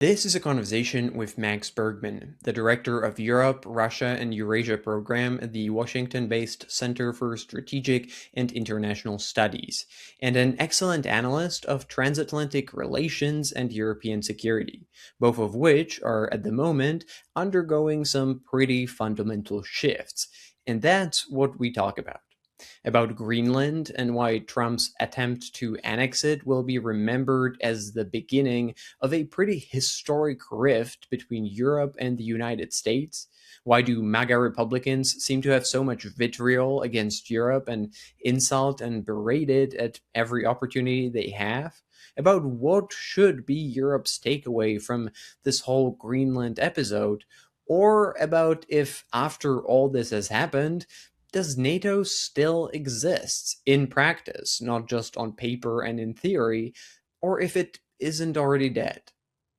This is a conversation with Max Bergmann, the director of Europe, Russia, and Eurasia Program at the Washington-based Center for Strategic and International Studies, and an excellent analyst of transatlantic relations and European security, both of which are at the moment undergoing some pretty fundamental shifts. And that's what we talk about Greenland and why Trump's attempt to annex it will be remembered as the beginning of a pretty historic rift between Europe and the United States. Why do MAGA Republicans seem to have so much vitriol against Europe and insult and berate it at every opportunity they have? About what should be Europe's takeaway from this whole Greenland episode, or about if, after all this has happened, does NATO still exist in practice, not just on paper and in theory, or if it isn't already dead,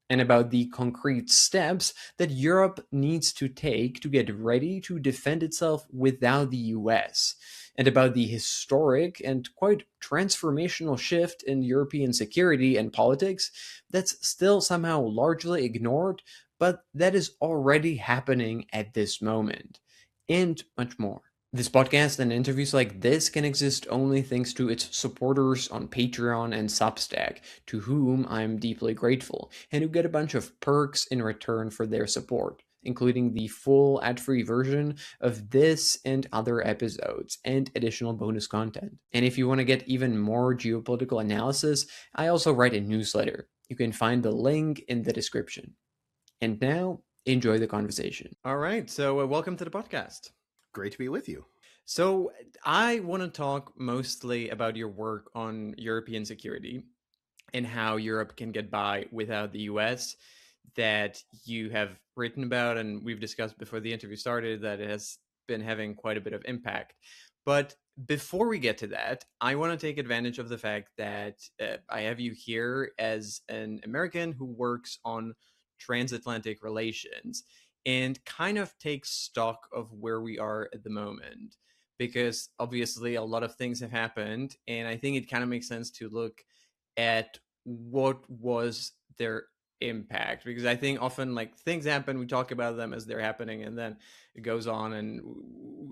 and about the concrete steps that Europe needs to take to get ready to defend itself without the US, and about the historic and quite transformational shift in European security and politics that's still somehow largely ignored, but that is already happening at this moment, and much more. This podcast and interviews like this can exist only thanks to its supporters on Patreon and Substack, to whom I'm deeply grateful, and who get a bunch of perks in return for their support, including the full ad-free version of this and other episodes, and additional bonus content. And if you want to get even more geopolitical analysis, I also write a newsletter. You can find the link in the description. And now, enjoy the conversation. All right, so welcome to the podcast. Great to be with you. So, I want to talk mostly about your work on European security and how Europe can get by without the US, that you have written about, and we've discussed before the interview started that it has been having quite a bit of impact. But before we get to that, I want to take advantage of the fact that I have you here as an American who works on transatlantic relations and kind of take stock of where we are at the moment. Because obviously, a lot of things have happened, and I think it kind of makes sense to look at what was their impact, because I think often like things happen, we talk about them as they're happening, and then it goes on and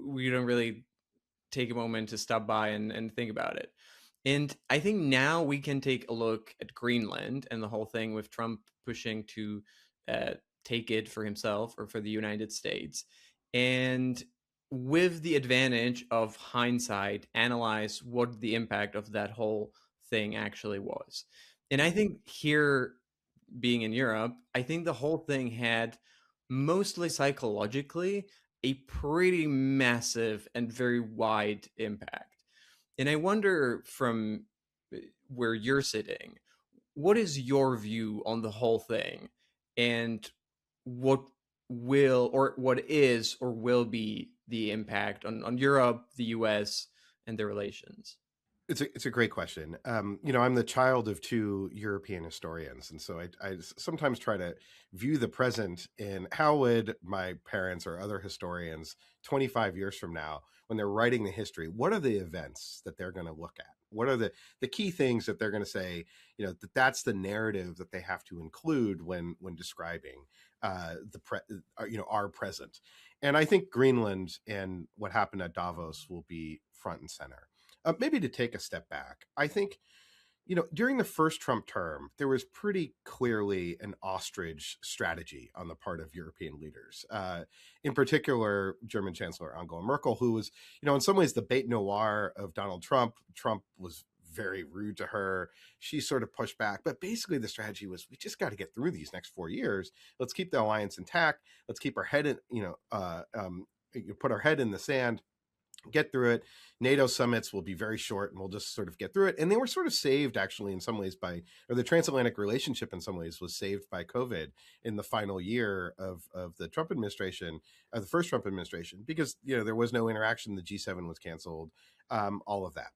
we don't really take a moment to stop by and think about it. And I think now we can take a look at Greenland and the whole thing with Trump pushing to uh, take it for himself or for the United States, and with the advantage of hindsight analyze what the impact of that whole thing actually was. And I think here, being in Europe, I think the whole thing had, mostly psychologically, a pretty massive and very wide impact. And I wonder, from where you're sitting, what is your view on the whole thing, and what will, or what is or will be the impact on Europe, the US, and their relations? It's a great question. I'm the child of two European historians, and so I sometimes try to view the present in how would my parents or other historians 25 years from now, when they're writing the history, what are the events that they're going to look at? What are the key things that they're going to say? That's the narrative that they have to include when describing our present. And I think Greenland and what happened at Davos will be front and center. Maybe to take a step back, I think, during the first Trump term, there was pretty clearly an ostrich strategy on the part of European leaders. In particular, German Chancellor Angela Merkel, who was, in some ways the bête noir of Donald Trump. Trump was very rude to her. She sort of pushed back. But basically the strategy was, we just got to get through these next 4 years. Let's keep the alliance intact. Let's keep our head in, put our head in the sand, get through it. NATO summits will be very short and we'll just sort of get through it. And they were sort of saved, actually, in some ways or the transatlantic relationship in some ways was saved by COVID in the final year of the Trump administration, the first Trump administration, because, there was no interaction. The G7 was canceled, all of that.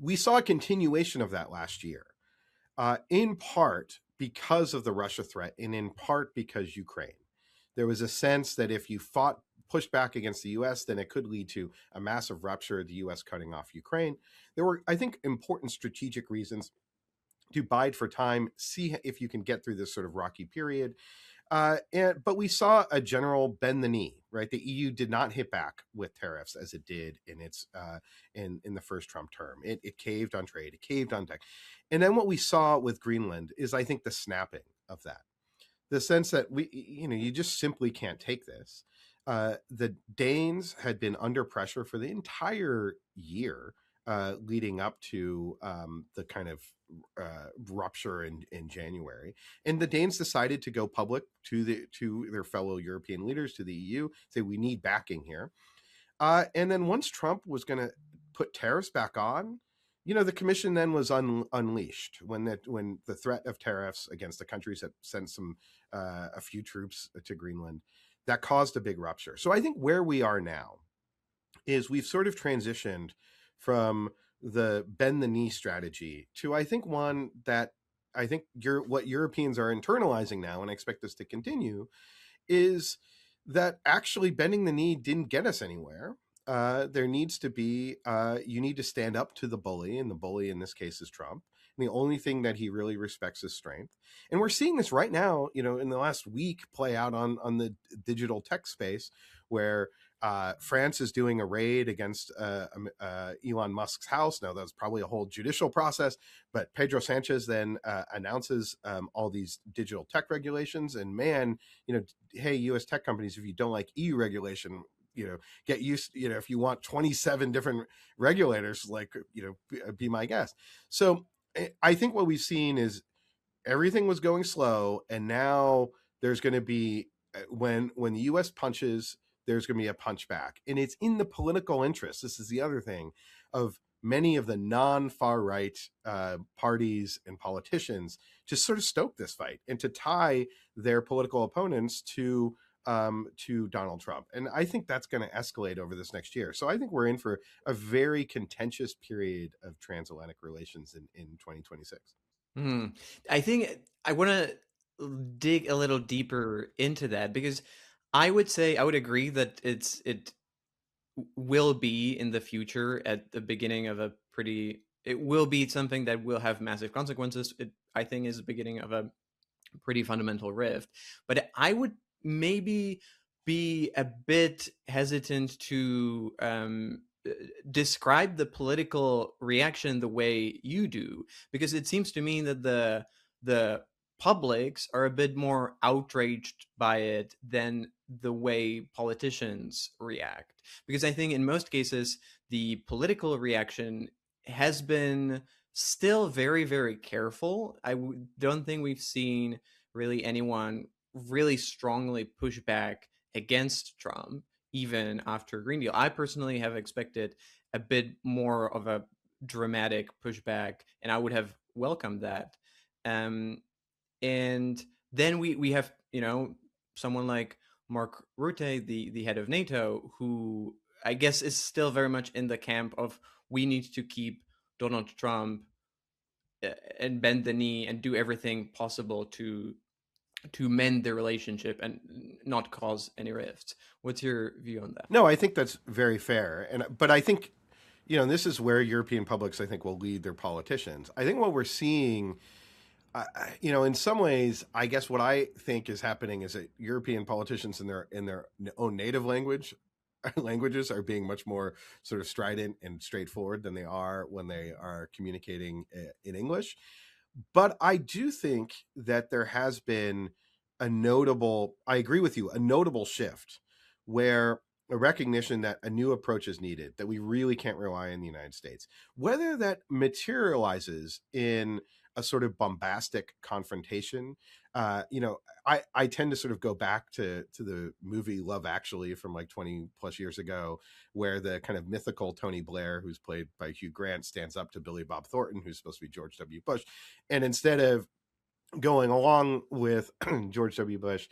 We saw a continuation of that last year, in part because of the Russia threat and in part because Ukraine. There was a sense that if you pushed back against the U.S., then it could lead to a massive rupture, the U.S. cutting off Ukraine. There were, I think, important strategic reasons to bide for time, see if you can get through this sort of rocky period. But we saw a general bend the knee, right? The EU did not hit back with tariffs as it did in its in the first Trump term. It caved on trade, it caved on tech, and then what we saw with Greenland is, I think, the snapping of that, the sense that you just simply can't take this. The Danes had been under pressure for the entire year leading up to the kind of rupture in January, and the Danes decided to go public to their fellow European leaders, to the EU, say we need backing here. And then once Trump was going to put tariffs back on, the commission then was unleashed when the threat of tariffs against the countries that sent a few troops to Greenland, that caused a big rupture. So I think where we are now is we've sort of transitioned from the bend the knee strategy to, I think, one that I think what Europeans are internalizing now, and I expect this to continue, is that actually bending the knee didn't get us anywhere. There needs to be, you need to stand up to the bully, and the bully in this case is Trump. And the only thing that he really respects is strength. And we're seeing this right now, in the last week play out on the digital tech space, where France is doing a raid against Elon Musk's house. Now, that's probably a whole judicial process, but Pedro Sanchez then announces all these digital tech regulations. And man, hey, U.S. tech companies, if you don't like EU regulation, get used, if you want 27 different regulators, be my guest. So I think what we've seen is everything was going slow, and now there's going to be, when the U.S. punches, there's going to be a punch back. And it's in the political interest. This is the other thing of many of the non-far right parties and politicians to sort of stoke this fight and to tie their political opponents to Donald Trump. And I think that's going to escalate over this next year. So I think we're in for a very contentious period of transatlantic relations in 2026. I think I want to dig a little deeper into that, because I would agree that it will be in the future at the beginning of it will be something that will have massive consequences. It, I think, is the beginning of a pretty fundamental rift. But I would maybe be a bit hesitant to describe the political reaction the way you do, because it seems to me that the publics are a bit more outraged by it than the way politicians react. Because I think in most cases the political reaction has been still very, very careful. Don't think we've seen really anyone really strongly push back against Trump, even after Green Deal. I personally have expected a bit more of a dramatic pushback, and I would have welcomed that. And then we have, someone like Mark Rutte, the head of NATO, who I guess is still very much in the camp of we need to keep Donald Trump and bend the knee and do everything possible to mend the relationship and not cause any rifts. What's your view on that? No, I think that's very fair. But I think, this is where European publics, I think, will lead their politicians. I think what we're seeing, in some ways, I guess what I think is happening is that European politicians in their own native languages are being much more sort of strident and straightforward than they are when they are communicating in English. But I do think that there has been I agree with you, a notable shift where a recognition that a new approach is needed, that we really can't rely on the United States. Whether that materializes in a sort of bombastic confrontation, I tend to sort of go back to the movie Love Actually from like 20 plus years ago, where the kind of mythical Tony Blair, who's played by Hugh Grant, stands up to Billy Bob Thornton, who's supposed to be George W. Bush. And instead of going along with George W. Bush,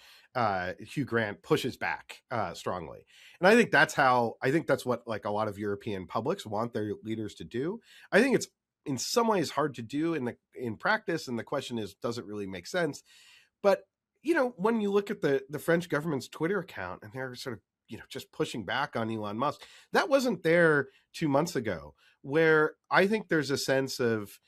Hugh Grant pushes back strongly. And I think that's what like a lot of European publics want their leaders to do. I think it's in some ways hard to do in practice. And the question is, does it really make sense? But, when you look at the French government's Twitter account and they're sort of, just pushing back on Elon Musk, that wasn't there 2 months ago, where I think there's a sense of,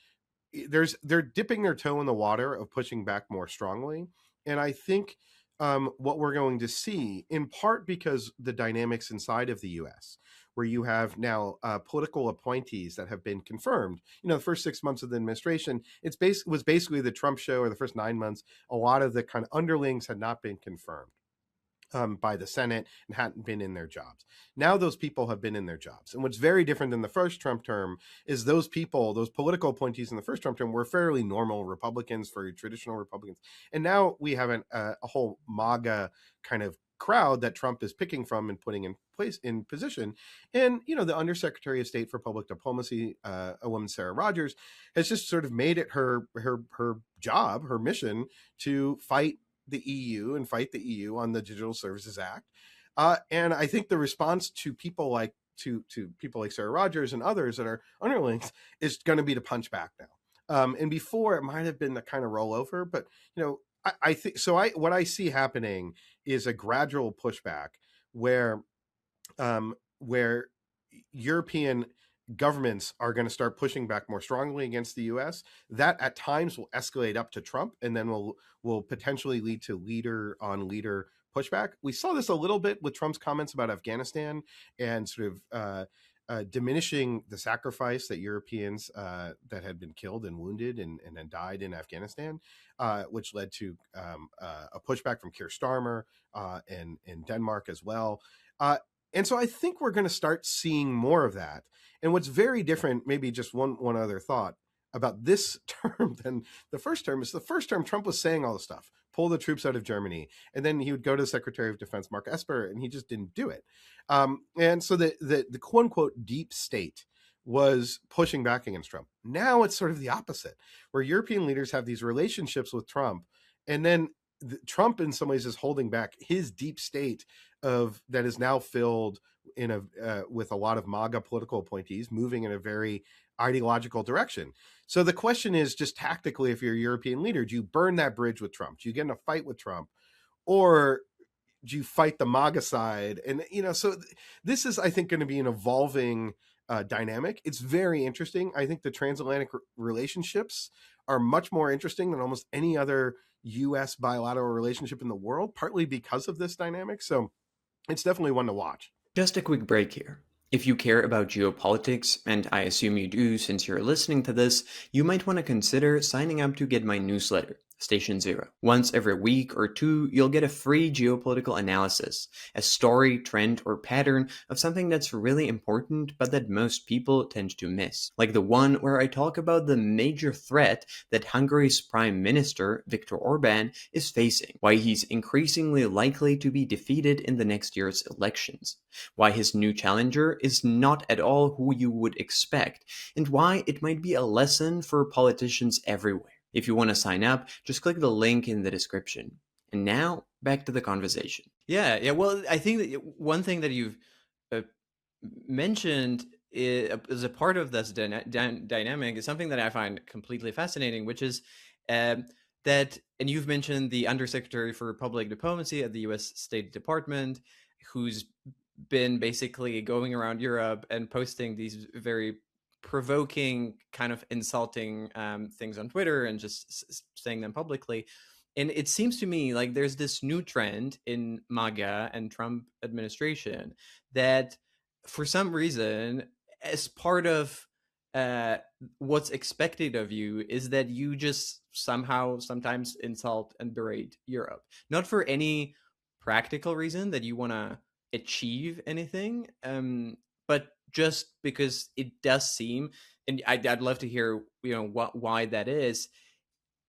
they're dipping their toe in the water of pushing back more strongly, and I think what we're going to see, in part because the dynamics inside of the U.S., where you have now political appointees that have been confirmed. The first 6 months of the administration, was basically the Trump show, or the first 9 months. A lot of the kind of underlings had not been confirmed by the Senate and hadn't been in their jobs. Now those people have been in their jobs. And what's very different than the first Trump term is those people, those political appointees in the first Trump term, were fairly normal Republicans, very traditional Republicans. And now we have a whole MAGA kind of crowd that Trump is picking from and putting in place, in position. And the Undersecretary of State for Public Diplomacy, a woman, Sarah Rogers, has just sort of made it her job, her mission, to fight the EU and fight the EU on the Digital Services Act. And I think the response to people like people like Sarah Rogers and others that are underlings is going to be to punch back now. And before, it might have been the kind of rollover, but I think so. What I see happening is a gradual pushback where European governments are going to start pushing back more strongly against the U.S. That at times will escalate up to Trump, and then will potentially lead to leader on leader pushback. We saw this a little bit with Trump's comments about Afghanistan and sort of diminishing the sacrifice that Europeans that had been killed and wounded and then died in Afghanistan, which led to a pushback from Keir Starmer and Denmark as well. And so I think we're going to start seeing more of that. And what's very different, maybe just one other thought about this term than the first term, is the first term Trump was saying all the stuff, pull the troops out of Germany. And then he would go to the Secretary of Defense, Mark Esper, and he just didn't do it. And so the quote unquote deep state was pushing back against Trump. Now it's sort of the opposite, where European leaders have these relationships with Trump, and then Trump in some ways is holding back his deep state that is now filled with a lot of MAGA political appointees moving in a very ideological direction. So the question is, just tactically, if you're a European leader, do you burn that bridge with Trump? Do you get in a fight with Trump, or do you fight the MAGA side? And so this is, I think, going to be an evolving dynamic. It's very interesting. I think the transatlantic relationships are much more interesting than almost any other U.S. bilateral relationship in the world, partly because of this dynamic. So it's definitely one to watch. Just a quick break here. If you care about geopolitics, and I assume you do since you're listening to this, you might want to consider signing up to get my newsletter, Station Zero. Once every week or two, you'll get a free geopolitical analysis, a story, trend, or pattern of something that's really important but that most people tend to miss. Like the one where I talk about the major threat that Hungary's Prime Minister, Viktor Orban, is facing, why he's increasingly likely to be defeated in the next year's elections, why his new challenger is not at all who you would expect, and why it might be a lesson for politicians everywhere. If you want to sign up, just click the link in the description. And now, back to the conversation. Yeah. Well, I think that one thing that you've mentioned is a part of this dynamic is something that I find completely fascinating, which is that, and you've mentioned the Undersecretary for Public Diplomacy at the U.S. State Department, who's been basically going around Europe and posting these very provoking, kind of insulting things on Twitter and just saying them publicly. And it seems to me like there's this new trend in MAGA and Trump administration that for some reason, as part of what's expected of you, is that you just somehow sometimes insult and berate Europe. Not for any practical reason that you want to achieve anything, but just because it does seem, and I'd love to hear, why that is.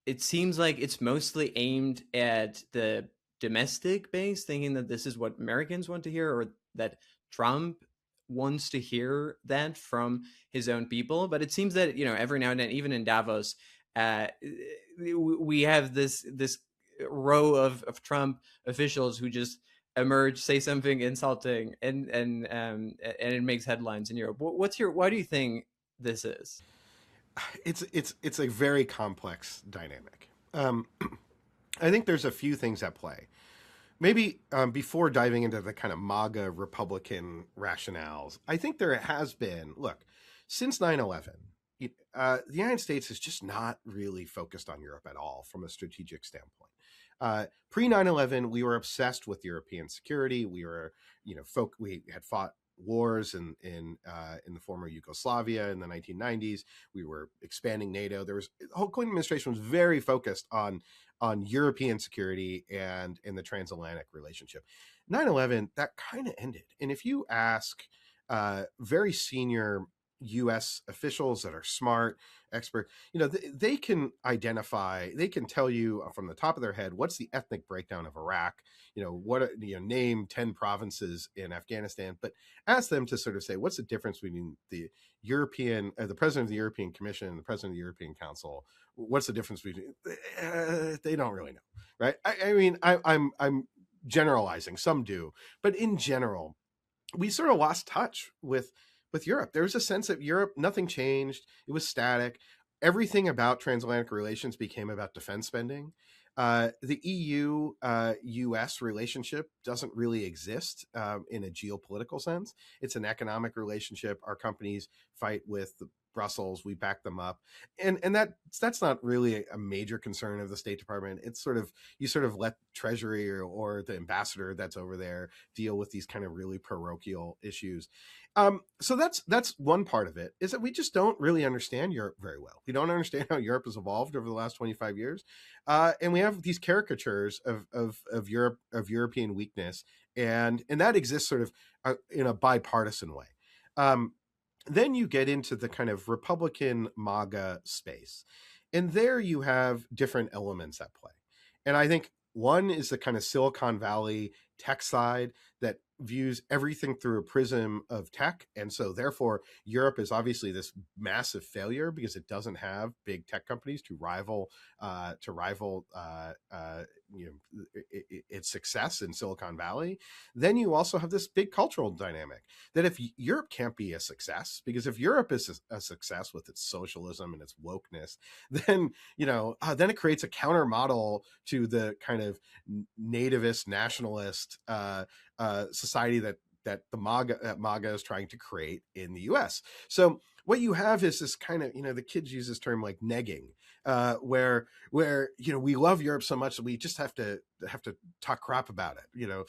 It seems like it's mostly aimed at the domestic base, thinking that this is what Americans want to hear, or that Trump wants to hear that from his own people. But it seems that, every now and then, even in Davos, we have this row of Trump officials who just emerge, say something insulting, and it makes headlines in Europe. Why do you think this is? It's a very complex dynamic. I think there's a few things at play. Maybe before diving into the kind of MAGA Republican rationales, I think there has been, look, since 9/11, the United States is just not really focused on Europe at all from a strategic standpoint. Pre 9/11, we were obsessed with European security. We were, we had fought wars in the former Yugoslavia in the 1990s. We were expanding NATO. The whole Clinton administration was very focused on European security and in the transatlantic relationship. 9/11, that kind of ended. And if you ask very senior U.S. officials that are smart, expert, they can identify, they can tell you from the top of their head what's the ethnic breakdown of Iraq. Name 10 provinces in Afghanistan, but ask them to sort of say what's the difference between the president of the European Commission and the president of the European Council. What's the difference between? They don't really know, right? I mean, I'm generalizing. Some do, but in general, we sort of lost touch with Europe. There was a sense that Europe, nothing changed. It was static. Everything about transatlantic relations became about defense spending. The EU US relationship doesn't really exist in a geopolitical sense. It's an economic relationship. Our companies fight with Brussels, we back them up, and that's not really a major concern of the State Department. It's sort of, you sort of let Treasury or the ambassador that's over there deal with these kind of really parochial issues. So that's one part of it, is that we just don't really understand Europe very well. We don't understand how Europe has evolved over the last 25 years, and we have these caricatures of Europe, of European weakness, and that exists sort of in a bipartisan way. Then you get into the kind of Republican MAGA space. And there you have different elements at play. And I think one is the kind of Silicon Valley tech side that views everything through a prism of tech. And so therefore, Europe is obviously this massive failure because it doesn't have big tech companies to rival its success in Silicon Valley. Then you also have this big cultural dynamic that if Europe can't be a success, because if Europe is a success with its socialism and its wokeness, then then it creates a counter model to the kind of nativist nationalist society that the MAGA is trying to create in the U.S. So what you have is this kind of, the kids use this term like negging, where we love Europe so much that we just have to talk crap about it,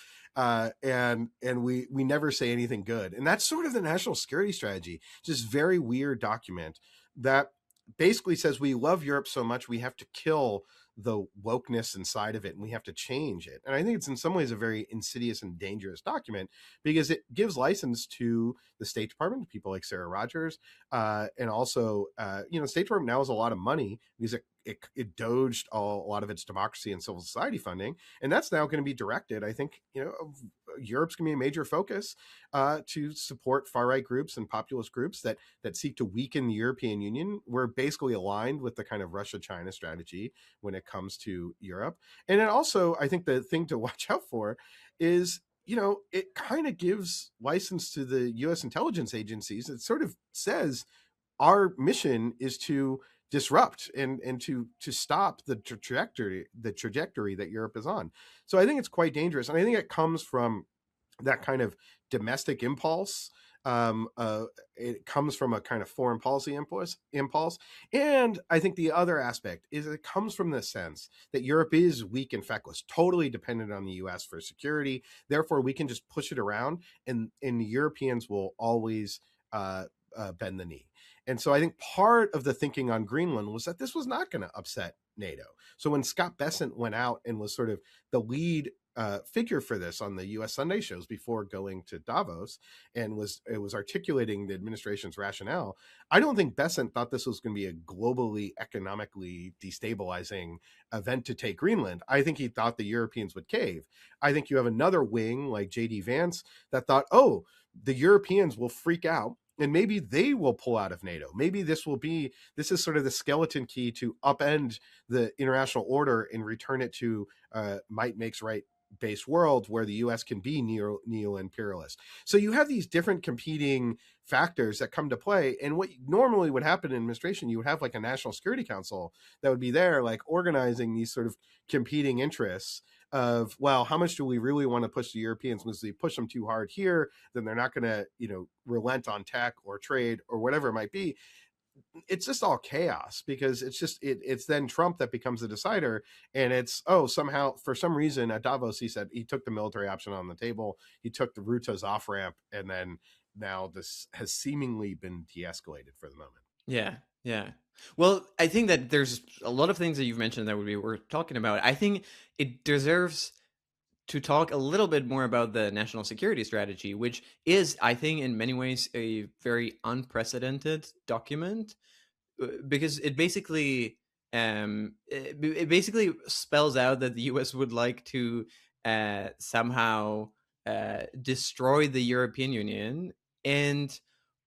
and we never say anything good, and that's sort of the national security strategy. Just very weird document that basically says we love Europe so much we have to kill the wokeness inside of it and we have to change it. And I think it's in some ways a very insidious and dangerous document because it gives license to the State Department, to people like Sarah Rogers, and also the State Department now has a lot of money because it doged a lot of its democracy and civil society funding, and that's now going to be directed. I think Europe's going to be a major focus to support far right groups and populist groups that seek to weaken the European Union. We're basically aligned with the kind of Russia-China strategy when it comes to Europe. And then also, I think the thing to watch out for is, it kind of gives license to the U.S. intelligence agencies. It sort of says our mission is to disrupt and to stop the trajectory that Europe is on. So I think it's quite dangerous, and I think it comes from that kind of domestic impulse. It comes from a kind of foreign policy impulse. And I think the other aspect is it comes from the sense that Europe is weak and feckless, totally dependent on the US for security. Therefore, we can just push it around, and the Europeans will always bend the knee. And so I think part of the thinking on Greenland was that this was not going to upset NATO. So when Scott Bessent went out and was sort of the lead figure for this on the U.S. Sunday shows before going to Davos, and was articulating the administration's rationale, I don't think Bessent thought this was going to be a globally economically destabilizing event to take Greenland. I think he thought the Europeans would cave. I think you have another wing like J.D. Vance that thought, oh, the Europeans will freak out and maybe they will pull out of NATO. Maybe this is sort of the skeleton key to upend the international order and return it to might makes right based world where the US can be neo-imperialist. So you have these different competing factors that come to play. And what normally would happen in administration, you would have like a National Security Council that would be there, like organizing these sort of competing interests of, well, how much do we really want to push the Europeans? Because they push them too hard here, then they're not going to, relent on tech or trade or whatever it might be. it's just all chaos because it's then Trump that becomes the decider, and it's somehow for some reason at Davos he said he took the military option on the table, he took the Ruta's off ramp, and then now this has seemingly been de-escalated for the moment. Yeah, yeah. Well, I think that there's a lot of things that you've mentioned that would be worth talking about. I think it deserves to talk a little bit more about the national security strategy, which is, I think, in many ways a very unprecedented document, because it basically spells out that the U.S. would like to somehow destroy the European Union and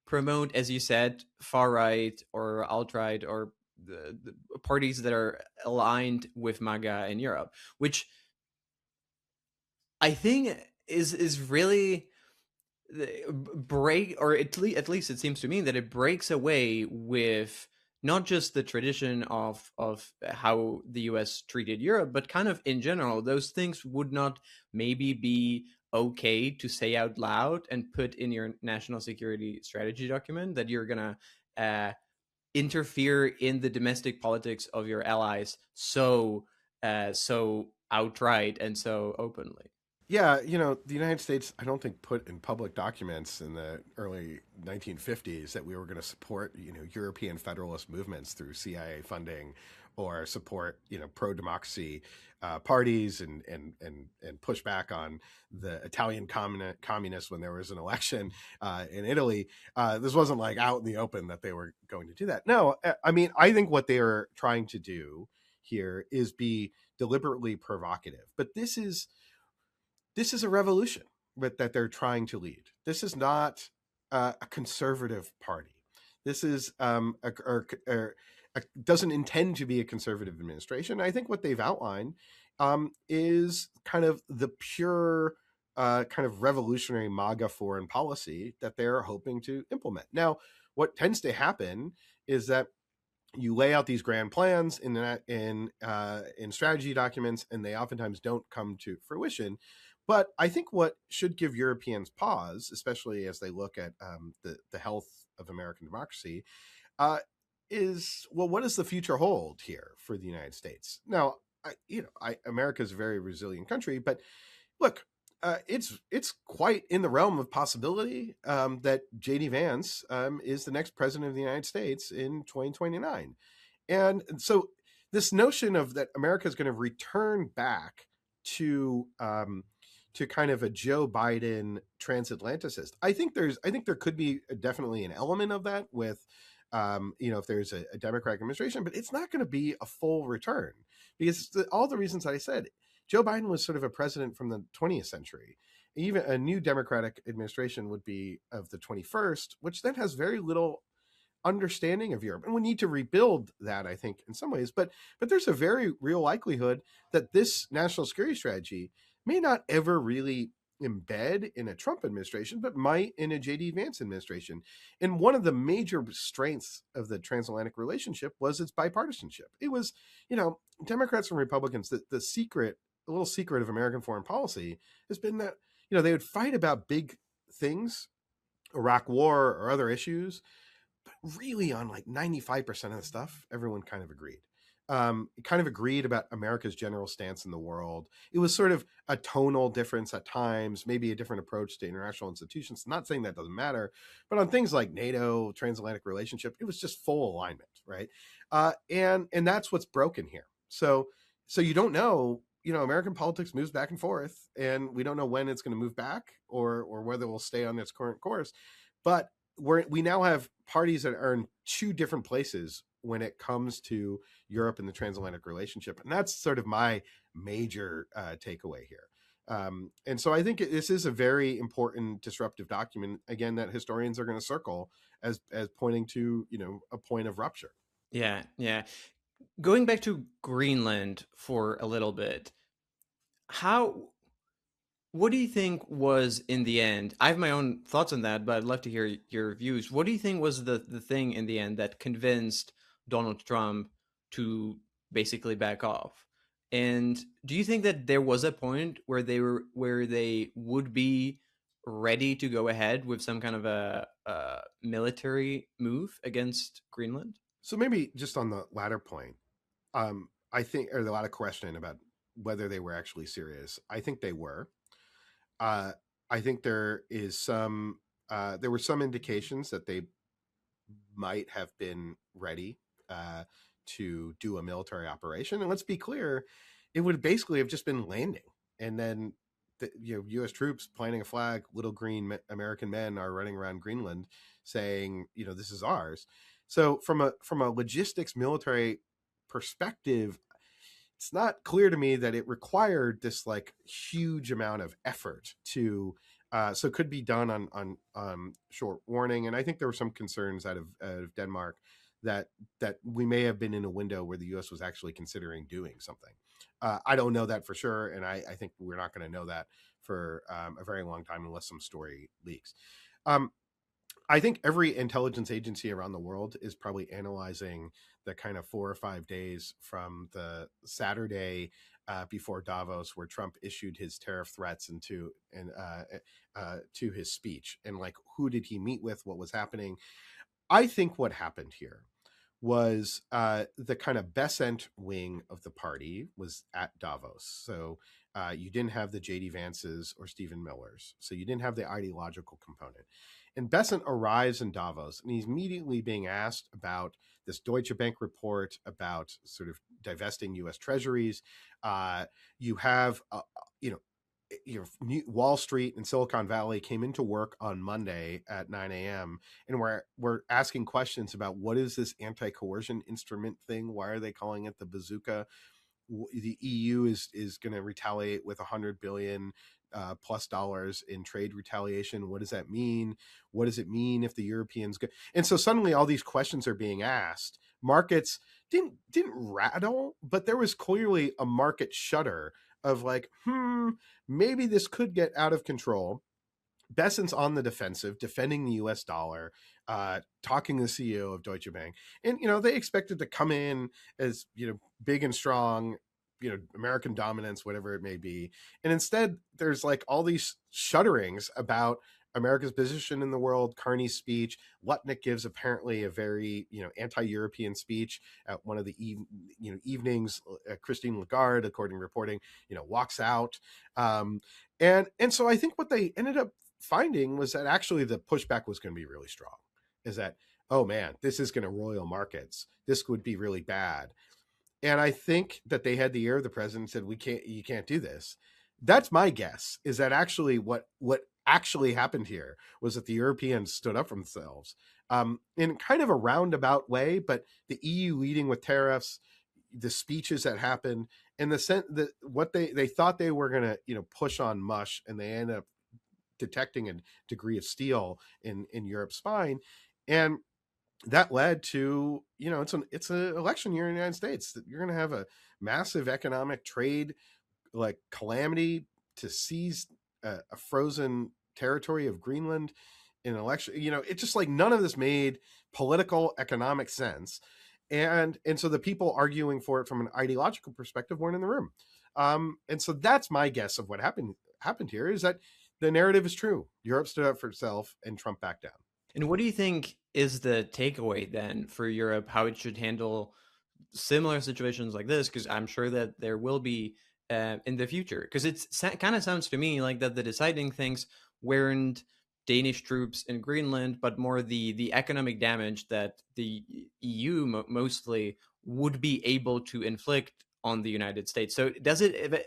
promote, as you said, far right or alt right or the parties that are aligned with MAGA in Europe, which I think is really break, or at least it seems to me that it breaks away with not just the tradition of how the US treated Europe, but kind of in general. Those things would not maybe be okay to say out loud and put in your national security strategy document, that you're gonna uh, interfere in the domestic politics of your allies so outright and so openly. Yeah, the United States, I don't think put in public documents in the early 1950s that we were going to support, European federalist movements through CIA funding, or support, pro-democracy parties, and push back on the Italian communists when there was an election in Italy. This wasn't like out in the open that they were going to do that. No, I mean, I think what they are trying to do here is be deliberately provocative, but this is a revolution that they're trying to lead. This is not a conservative party. This is doesn't intend to be a conservative administration. I think what they've outlined is kind of the pure kind of revolutionary MAGA foreign policy that they're hoping to implement. Now, what tends to happen is that you lay out these grand plans in strategy documents, and they oftentimes don't come to fruition. But I think what should give Europeans pause, especially as they look at the health of American democracy, uh, is, well, what does the future hold here for the United States? Now, America is a very resilient country, but look, it's quite in the realm of possibility that JD Vance is the next president of the United States in 2029. And so this notion of that America is going to return back to kind of a Joe Biden transatlanticist, I think there could be definitely an element of that with if there's a Democratic administration, but it's not going to be a full return because all the reasons that I said. Joe Biden was sort of a president from the 20th century. Even a new Democratic administration would be of the 21st, which then has very little understanding of Europe. And we need to rebuild that, I think, in some ways. But there's a very real likelihood that this national security strategy may not ever really embed in a Trump administration, but might in a JD Vance administration. And one of the major strengths of the transatlantic relationship was its bipartisanship. It was, Democrats and Republicans, the little secret of American foreign policy has been that, they would fight about big things, Iraq war or other issues, but really on like 95% of the stuff, everyone kind of agreed. Kind of agreed about America's general stance in the world. It was sort of a tonal difference at times, maybe a different approach to international institutions. Not saying that doesn't matter, but on things like NATO, transatlantic relationship, it was just full alignment, right? And that's what's broken here. So you don't know, American politics moves back and forth, and we don't know when it's going to move back or whether we'll stay on its current course. But we now have parties that are in two different places when it comes to Europe and the transatlantic relationship, and that's sort of my major takeaway here. And so I think this is a very important disruptive document, again, that historians are going to circle as pointing to a point of rupture. Yeah, yeah. Going back to Greenland for a little bit, how what do you think was in the end? I have my own thoughts on that, but I'd love to hear your views. What do you think was the thing in the end that convinced Donald Trump to basically back off? And do you think that there was a point where they would be ready to go ahead with some kind of a military move against Greenland? So maybe just on the latter point, I think, or the latter question about whether they were actually serious, I think they were. Uh, I think there were some indications that they might have been ready to do a military operation. And let's be clear, it would basically have just been landing, and then U.S. troops planting a flag, little green American men are running around Greenland saying, this is ours. So from a logistics military perspective, it's not clear to me that it required this like huge amount of effort to so it could be done on short warning. And I think there were some concerns out of Denmark that we may have been in a window where the US was actually considering doing something. I don't know that for sure, and I think we're not going to know that for a very long time unless some story leaks. um, I think every intelligence agency around the world is probably analyzing the kind of 4 or 5 days from the Saturday before Davos, where Trump issued his tariff threats to his speech, and like who did he meet with, what was happening. I think what happened here was the kind of Besant wing of the party was at Davos. So you didn't have the J.D. Vances or Stephen Millers. So you didn't have the ideological component. And Besant arrives in Davos, and he's immediately being asked about this Deutsche Bank report about sort of divesting U.S. treasuries. You have, Wall Street and Silicon Valley came into work on Monday at 9 a.m. and we're asking questions about what is this anti-coercion instrument thing? Why are they calling it the bazooka? The EU is going to retaliate with 100 billion plus dollars in trade retaliation. What does that mean? What does it mean if the Europeans go? And so suddenly all these questions are being asked. Markets didn't rattle, but there was clearly a market shudder of like, maybe this could get out of control. Besson's on the defensive, defending the U.S. dollar, talking to the CEO of Deutsche Bank, and they expected to come in as big and strong, American dominance, whatever it may be, and instead there's like all these shudderings about America's position in the world. Carney's speech, Lutnick gives apparently a very anti-European speech at one of the evenings. Christine Lagarde, according to reporting, walks out, and so I think what they ended up finding was that actually the pushback was going to be really strong. Is that, oh man, this is going to roil markets. This would be really bad. And I think that they had the ear of the president and said, you can't do this. That's my guess, is that actually what actually happened here was that the Europeans stood up for themselves in kind of a roundabout way, but the EU leading with tariffs, the speeches that happened, and the sense that what they thought they were going to push on mush, and they ended up detecting a degree of steel in Europe's spine. And that led to it's an election year in the United States. You're going to have a massive economic trade like calamity to seize a frozen territory of Greenland in an election. It's just like none of this made political economic sense, and so the people arguing for it from an ideological perspective weren't in the room. And so that's my guess of what happened here, is that the narrative is true. Europe stood up for itself and Trump backed down. And what do you think is the takeaway then for Europe, how it should handle similar situations like this? Because I'm sure that there will be in the future. Because it kind of sounds to me like that the deciding things weren't Danish troops in Greenland, but more the economic damage that the EU mostly would be able to inflict on the United States. So does it,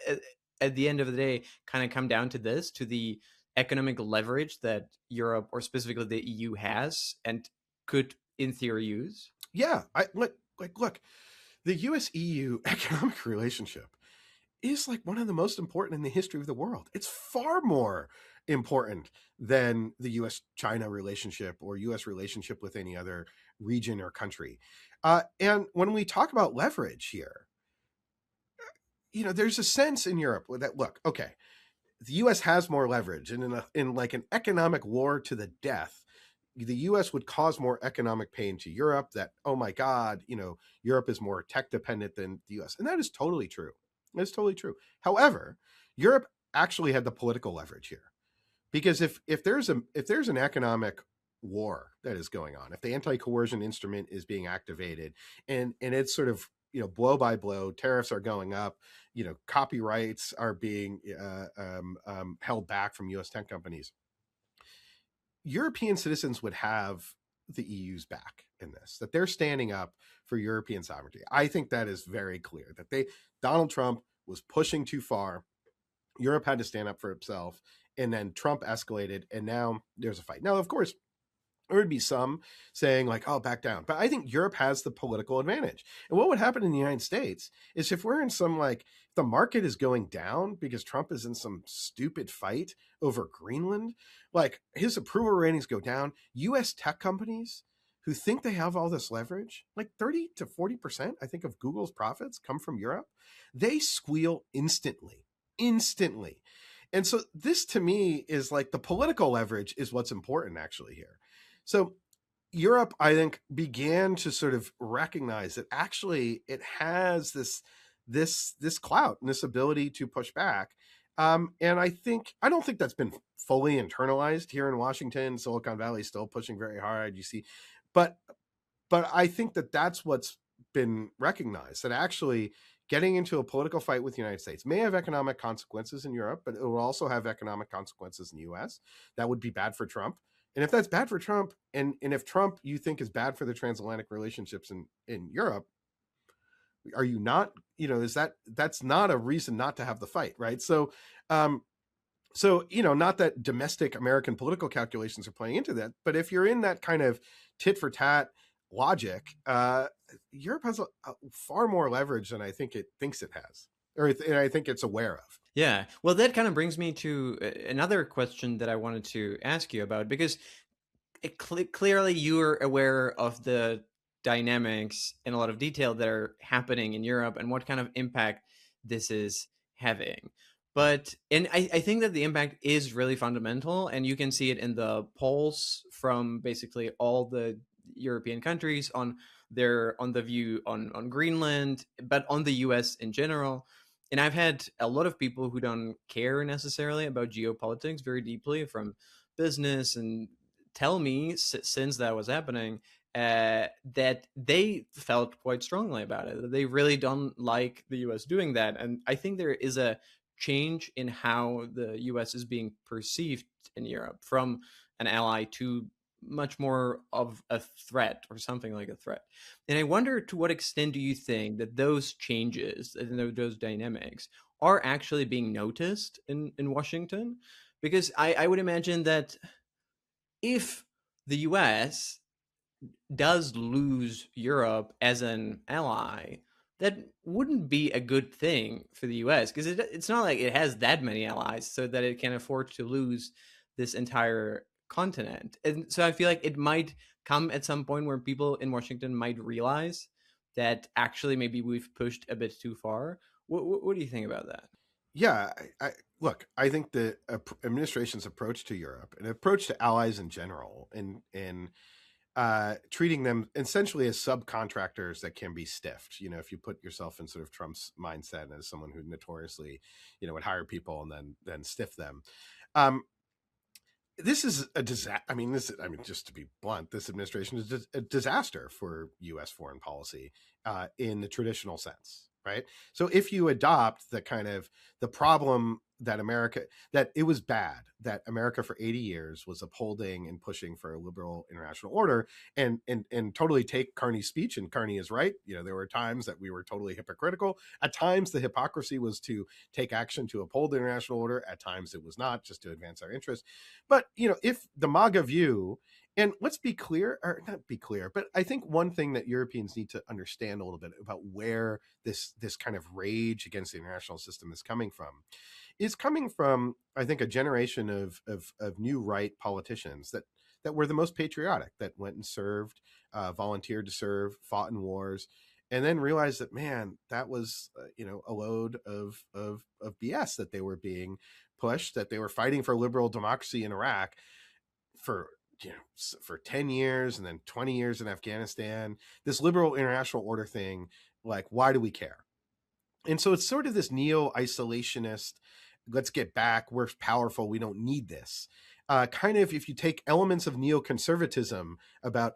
at the end of the day, kind of come down to this, to the economic leverage that Europe, or specifically the EU, has and could, in theory, use? Yeah, look, the U.S. EU economic relationship is like one of the most important in the history of the world. It's far more important than the U.S. China relationship or U.S. relationship with any other region or country. And when we talk about leverage here, there's a sense in Europe that, look, okay, the U.S. has more leverage, and in like an economic war to the death, the U.S. would cause more economic pain to Europe. That, oh my God, Europe is more tech dependent than the U.S., and that is totally true. That's totally true. However, Europe actually had the political leverage here, Because if there's an economic war that is going on, if the anti-coercion instrument is being activated, and it's sort of, blow by blow, tariffs are going up, copyrights are being held back from U.S. tech companies, European citizens would have the EU's back in this, that they're standing up for European sovereignty. I think that is very clear, that Donald Trump was pushing too far. Europe had to stand up for itself, and then Trump escalated, and now there's a fight. Now, of course, there would be some saying like, oh, back down. But I think Europe has the political advantage. And what would happen in the United States is, if we're in some, like, the market is going down because Trump is in some stupid fight over Greenland, like, his approval ratings go down. US tech companies who think they have all this leverage, like 30 to 40%, I think, of Google's profits come from Europe. They squeal instantly, instantly. And so this, to me, is like, the political leverage is what's important actually here. So Europe, I think, began to sort of recognize that actually it has this clout and this ability to push back. And I don't think that's been fully internalized here in Washington. Silicon Valley is still pushing very hard. You see, but I think that that's what's been recognized, that actually getting into a political fight with the United States may have economic consequences in Europe, but it will also have economic consequences in the US. That would be bad for Trump. And if that's bad for Trump, and if Trump, you think, is bad for the transatlantic relationships in Europe, are you not, that's not a reason not to have the fight, right? So, not that domestic American political calculations are playing into that, but if you're in that kind of tit for tat logic, Europe has a far more leverage than I think it thinks it has, or I think it's aware of. Yeah. Well, that kind of brings me to another question that I wanted to ask you about, because clearly you're aware of the dynamics in a lot of detail that are happening in Europe and what kind of impact this is having. And I think that the impact is really fundamental, and you can see it in the polls from basically all the European countries on the view on Greenland, but on the US in general. And I've had a lot of people who don't care necessarily about geopolitics very deeply from business, and tell me since that was happening that they felt quite strongly about it, that they really don't like the US doing that. And I think there is a change in how the US is being perceived in Europe, from an ally to much more of a threat, or something like a threat. And I wonder, to what extent do you think that those changes and those dynamics are actually being noticed in Washington? Because I would imagine that if the US does lose Europe as an ally, that wouldn't be a good thing for the US, because it's not like it has that many allies so that it can afford to lose this entire continent. And so I feel like it might come at some point where people in Washington might realize that actually maybe we've pushed a bit too far. What do you think about that? Yeah, look, I think the administration's approach to Europe, and approach to allies in general, and treating them essentially as subcontractors that can be stiffed. If you put yourself in sort of Trump's mindset as someone who notoriously, would hire people and then stiff them. This is a disaster. Just to be blunt, this administration is a disaster for U.S. foreign policy in the traditional sense, right? So if you adopt the problem that it was bad that America for 80 years was upholding and pushing for a liberal international order, and totally take Carney's speech, and Carney is right. There were times that we were totally hypocritical. At times the hypocrisy was to take action to uphold the international order. At times it was not, just to advance our interests. But if the MAGA view, and let's be clear, or not be clear, but I think one thing that Europeans need to understand a little bit about where this kind of rage against the international system is coming from, I think, a generation of new right politicians that were the most patriotic, that went and served, volunteered to serve, fought in wars, and then realized that, man, that was a load of BS, that they were being pushed, that they were fighting for liberal democracy in Iraq for 10 years, and then 20 years in Afghanistan. This liberal international order thing, like, why do we care? And so it's sort of this neo-isolationist, let's get back, we're powerful, we don't need this. kind of, if you take elements of neoconservatism about,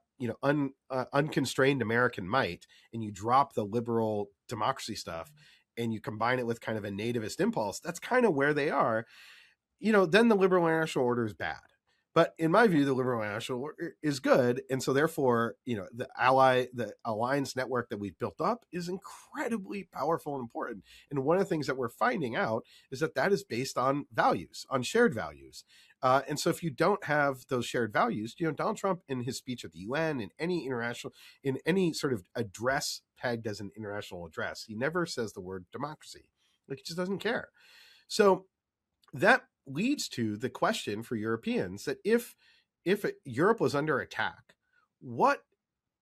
unconstrained American might, and you drop the liberal democracy stuff, and you combine it with kind of a nativist impulse, that's kind of where they are. Then the liberal international order is bad. But in my view, the liberal international order is good. And so therefore, the alliance network that we've built up is incredibly powerful and important. And one of the things that we're finding out is that is based on values, on shared values. And so if you don't have those shared values, Donald Trump in his speech at the UN, in any sort of address pegged as an international address, he never says the word democracy. Like, he just doesn't care. So that leads to the question for Europeans, that if Europe was under attack, what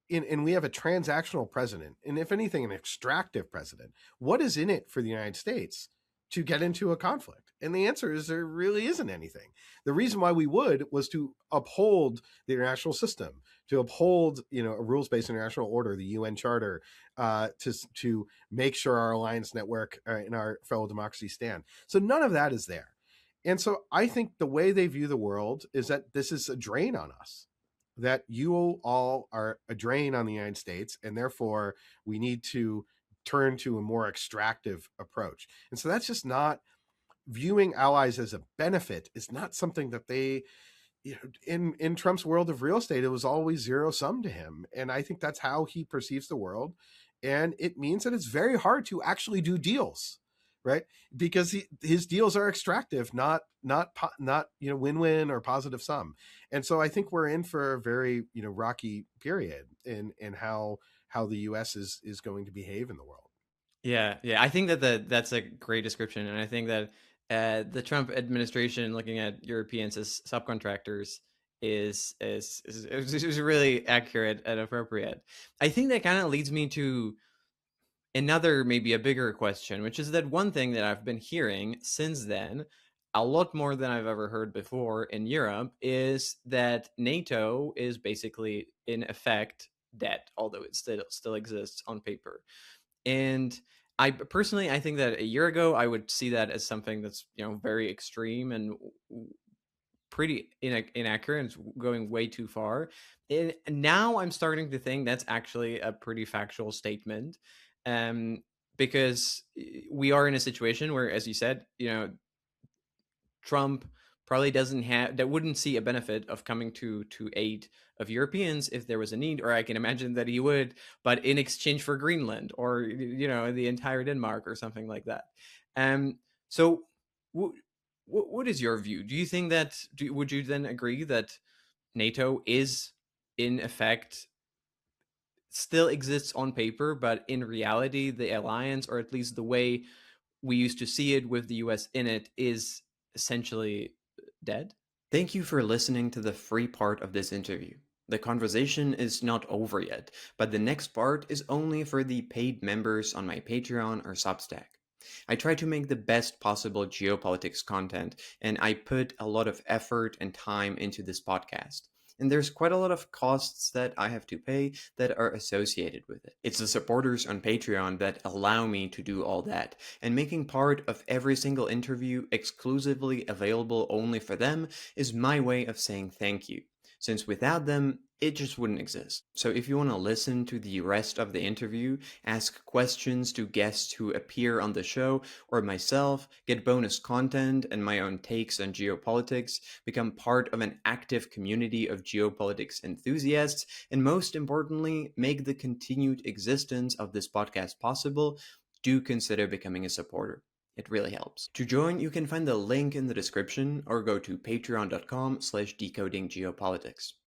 and we have a transactional president, and if anything, an extractive president, what is in it for the United States to get into a conflict? And the answer is there really isn't anything. The reason why we would was to uphold the international system, to uphold a rules-based international order, the UN Charter, to make sure our alliance network and our fellow democracies stand. So none of that is there. And so I think the way they view the world is that this is a drain on us, that you all are a drain on the United States, and therefore we need to turn to a more extractive approach. And so that's just not, viewing allies as a benefit is not something that they, in Trump's world of real estate, it was always zero sum to him. And I think that's how he perceives the world. And it means that it's very hard to actually do deals, right? Because his deals are extractive, not win-win or positive sum. And so I think we're in for a very rocky period in how the U.S. is going to behave in the world. Yeah, yeah. I think that's a great description, and I think that the Trump administration looking at Europeans as subcontractors is really accurate and appropriate. I think that kind of leads me to another, maybe a bigger question, which is that one thing that I've been hearing since then, a lot more than I've ever heard before in Europe, is that NATO is basically in effect dead, although it still exists on paper. And I personally, I think that a year ago, I would see that as something that's very extreme and pretty inaccurate and going way too far. And now I'm starting to think that's actually a pretty factual statement, um, because we are in a situation where, as you said, Trump probably doesn't have, that wouldn't see a benefit of coming to aid of Europeans if there was a need, or I can imagine that he would, but in exchange for Greenland or the entire Denmark or something like that. So what is your view? Do you think that would you then agree that NATO is in effect still exists on paper, but in reality the alliance, or at least the way we used to see it with the US in it, is essentially dead? Thank you for listening to the free part of this interview. The conversation is not over yet, but the next part is only for the paid members on my Patreon or Substack. I try to make the best possible geopolitics content, and I put a lot of effort and time into this podcast. And there's quite a lot of costs that I have to pay that are associated with it. It's the supporters on Patreon that allow me to do all that, and making part of every single interview exclusively available only for them is my way of saying thank you, since without them, it just wouldn't exist. So if you want to listen to the rest of the interview, ask questions to guests who appear on the show, or myself, get bonus content and my own takes on geopolitics, become part of an active community of geopolitics enthusiasts, and most importantly, make the continued existence of this podcast possible, do consider becoming a supporter. It really helps. To join, you can find the link in the description or go to patreon.com/decodinggeopolitics.